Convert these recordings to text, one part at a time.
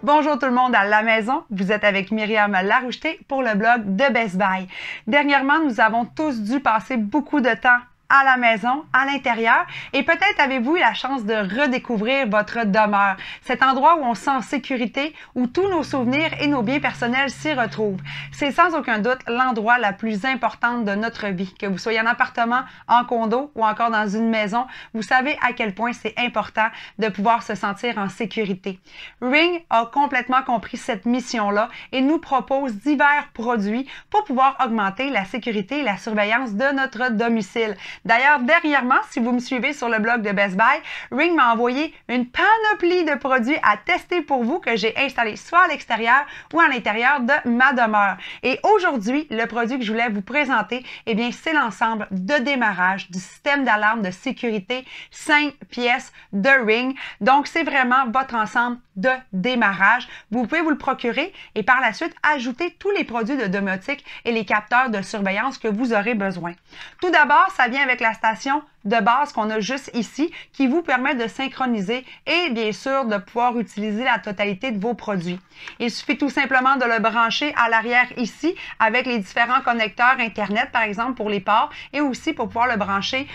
Bonjour tout le monde à la maison, vous êtes avec Myriam Laroucheté pour le blog de Best Buy. Dernièrement, nous avons tous dû passer beaucoup de temps à la maison, à l'intérieur, et peut-être avez-vous eu la chance de redécouvrir votre demeure, cet endroit où on se sent en sécurité, où tous nos souvenirs et nos biens personnels s'y retrouvent. C'est sans aucun doute l'endroit la plus importante de notre vie, que vous soyez en appartement, en condo ou encore dans une maison, vous savez à quel point c'est important de pouvoir se sentir en sécurité. Ring a complètement compris cette mission-là et nous propose divers produits pour pouvoir augmenter la sécurité et la surveillance de notre domicile. D'ailleurs, dernièrement, si vous me suivez sur le blog de Best Buy, Ring m'a envoyé une panoplie de produits à tester pour vous que j'ai installés soit à l'extérieur ou à l'intérieur de ma demeure. Et aujourd'hui, le produit que je voulais vous présenter, eh bien, c'est l'ensemble de démarrage du système d'alarme de sécurité 5 pièces de Ring. Donc, c'est vraiment votre ensemble de démarrage. Vous pouvez vous le procurer et par la suite ajouter tous les produits de domotique et les capteurs de surveillance que vous aurez besoin. Tout d'abord, ça vient avec la station de base qu'on a juste ici qui vous permet de synchroniser et bien sûr de pouvoir utiliser la totalité de vos produits. Il suffit tout simplement de le brancher à l'arrière ici avec les différents connecteurs Internet par exemple pour les ports et aussi pour pouvoir le brancher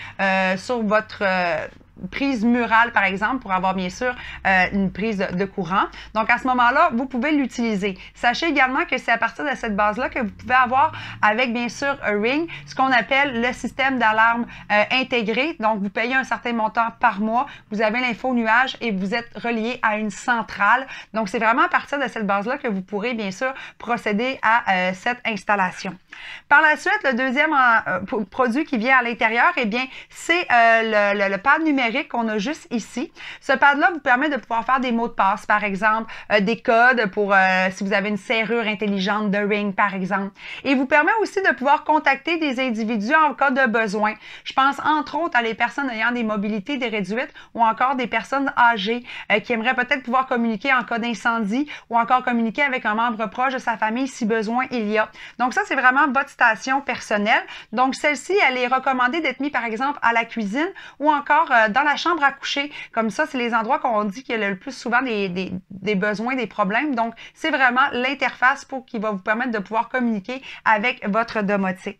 sur votre prise murale, par exemple, pour avoir bien sûr une prise de courant. Donc, à ce moment-là, vous pouvez l'utiliser. Sachez également que c'est à partir de cette base-là que vous pouvez avoir avec, bien sûr, Ring, ce qu'on appelle le système d'alarme intégré. Donc, vous payez un certain montant par mois, vous avez l'info nuage et vous êtes relié à une centrale. Donc, c'est vraiment à partir de cette base-là que vous pourrez, bien sûr, procéder à cette installation. Par la suite, le deuxième produit qui vient à l'intérieur, eh bien, c'est le pad numérique qu'on a juste ici. Ce pad-là vous permet de pouvoir faire des mots de passe, par exemple, des codes pour si vous avez une serrure intelligente de Ring, par exemple. Et vous permet aussi de pouvoir contacter des individus en cas de besoin. Je pense entre autres à les personnes ayant des mobilités réduites ou encore des personnes âgées qui aimeraient peut-être pouvoir communiquer en cas d'incendie ou encore communiquer avec un membre proche de sa famille si besoin il y a. Donc ça, c'est vraiment votre station personnelle. Donc celle-ci, elle est recommandée d'être mise par exemple à la cuisine ou encore dans la chambre à coucher. Comme ça, c'est les endroits qu'on dit qu'il y a le plus souvent des besoins, des problèmes. Donc, c'est vraiment l'interface qui va vous permettre de pouvoir communiquer avec votre domotique.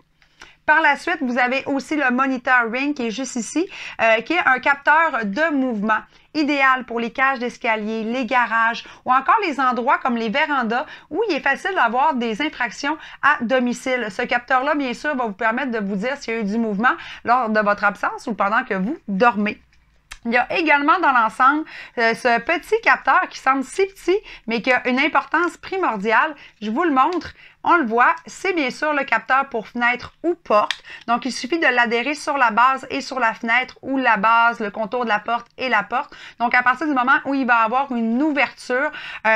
Par la suite, vous avez aussi le moniteur Ring qui est juste ici, qui est un capteur de mouvement. Idéal pour les cages d'escalier, les garages ou encore les endroits comme les vérandas où il est facile d'avoir des infractions à domicile. Ce capteur-là, bien sûr, va vous permettre de vous dire s'il y a eu du mouvement lors de votre absence ou pendant que vous dormez. Il y a également dans l'ensemble ce petit capteur qui semble si petit, mais qui a une importance primordiale. Je vous le montre. On le voit, c'est bien sûr le capteur pour fenêtre ou porte. Donc, il suffit de l'adhérer sur la base et sur la fenêtre ou la base, le contour de la porte et la porte. Donc, à partir du moment où il va avoir une ouverture,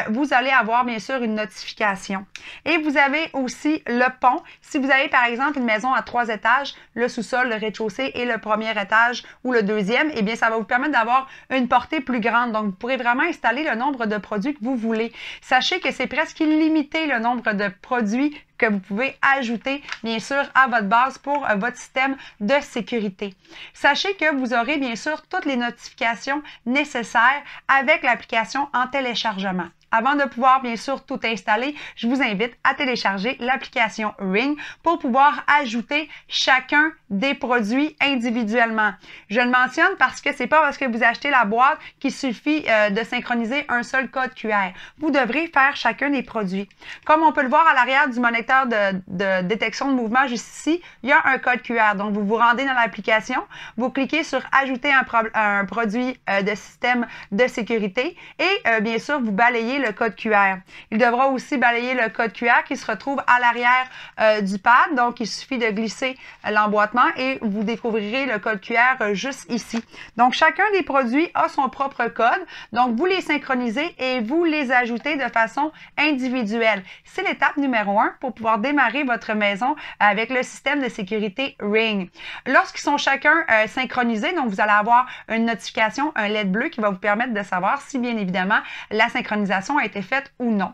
vous allez avoir bien sûr une notification. Et vous avez aussi le pont. Si vous avez par exemple une maison à 3 étages, le sous-sol, le rez-de-chaussée et le premier étage ou le deuxième, eh bien, ça va vous permettre d'avoir une portée plus grande. Donc, vous pourrez vraiment installer le nombre de produits que vous voulez. Sachez que c'est presque illimité le nombre de produits que vous pouvez ajouter, bien sûr, à votre base pour votre système de sécurité. Sachez que vous aurez, bien sûr, toutes les notifications nécessaires avec l'application en téléchargement. Avant de pouvoir, bien sûr, tout installer, je vous invite à télécharger l'application Ring pour pouvoir ajouter chacun des produits individuellement. Je le mentionne parce que c'est pas parce que vous achetez la boîte qu'il suffit de synchroniser un seul code QR. Vous devrez faire chacun des produits. Comme on peut le voir à l'arrière du moniteur de détection de mouvement juste ici, il y a un code QR. Donc, vous vous rendez dans l'application, vous cliquez sur « Ajouter un produit de système de sécurité » et bien sûr, vous balayez le code QR. Il devra aussi balayer le code QR qui se retrouve à l'arrière du pad. Donc, il suffit de glisser l'emboîtement et vous découvrirez le code QR juste ici. Donc, chacun des produits a son propre code. Donc, vous les synchronisez et vous les ajoutez de façon individuelle. C'est l'étape numéro 1 pour pouvoir démarrer votre maison avec le système de sécurité Ring. Lorsqu'ils sont chacun synchronisés, donc vous allez avoir une notification, un LED bleu qui va vous permettre de savoir si, bien évidemment, la synchronisation a été faite ou non.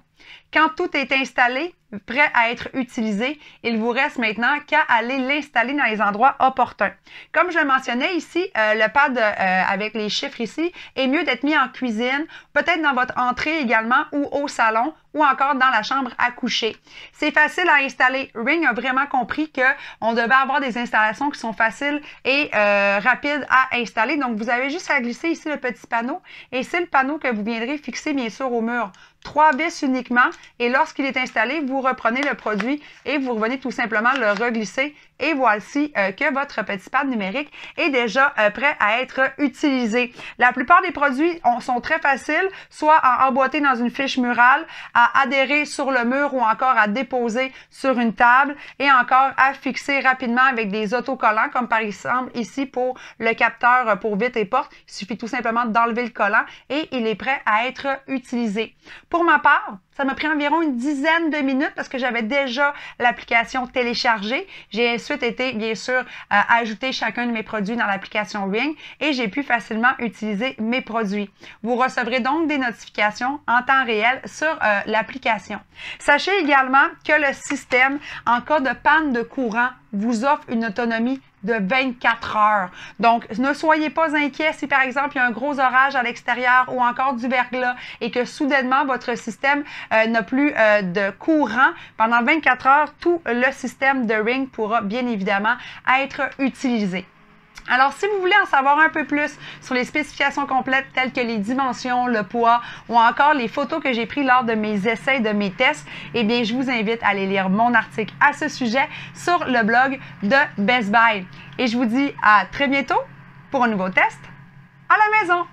Quand tout est installé, prêt à être utilisé. Il vous reste maintenant qu'à aller l'installer dans les endroits opportuns. Comme je le mentionnais ici, le pad avec les chiffres ici est mieux d'être mis en cuisine, peut-être dans votre entrée également ou au salon ou encore dans la chambre à coucher. C'est facile à installer. Ring a vraiment compris qu'on devait avoir des installations qui sont faciles et rapides à installer. Donc, vous avez juste à glisser ici le petit panneau et c'est le panneau que vous viendrez fixer bien sûr au mur. 3 vis uniquement et lorsqu'il est installé, vous reprenez le produit et vous revenez tout simplement le reglisser et voici que votre petit pad numérique est déjà prêt à être utilisé. La plupart des produits sont très faciles, soit à emboîter dans une fiche murale, à adhérer sur le mur ou encore à déposer sur une table et encore à fixer rapidement avec des autocollants comme par exemple ici pour le capteur pour vitre et porte. Il suffit tout simplement d'enlever le collant et il est prêt à être utilisé. Pour ma part, ça m'a pris environ une dizaine de minutes parce que j'avais déjà l'application téléchargée. J'ai ensuite été, bien sûr, ajouter chacun de mes produits dans l'application Ring et j'ai pu facilement utiliser mes produits. Vous recevrez donc des notifications en temps réel sur l'application. Sachez également que le système, en cas de panne de courant, vous offre une autonomie de 24 heures. Donc, ne soyez pas inquiets si, par exemple, il y a un gros orage à l'extérieur ou encore du verglas et que soudainement, votre système n'a plus de courant. Pendant 24 heures, tout le système de Ring pourra bien évidemment être utilisé. Alors, si vous voulez en savoir un peu plus sur les spécifications complètes telles que les dimensions, le poids ou encore les photos que j'ai prises lors de mes essais, de mes tests, eh bien, je vous invite à aller lire mon article à ce sujet sur le blog de Best Buy. Et je vous dis à très bientôt pour un nouveau test à la maison.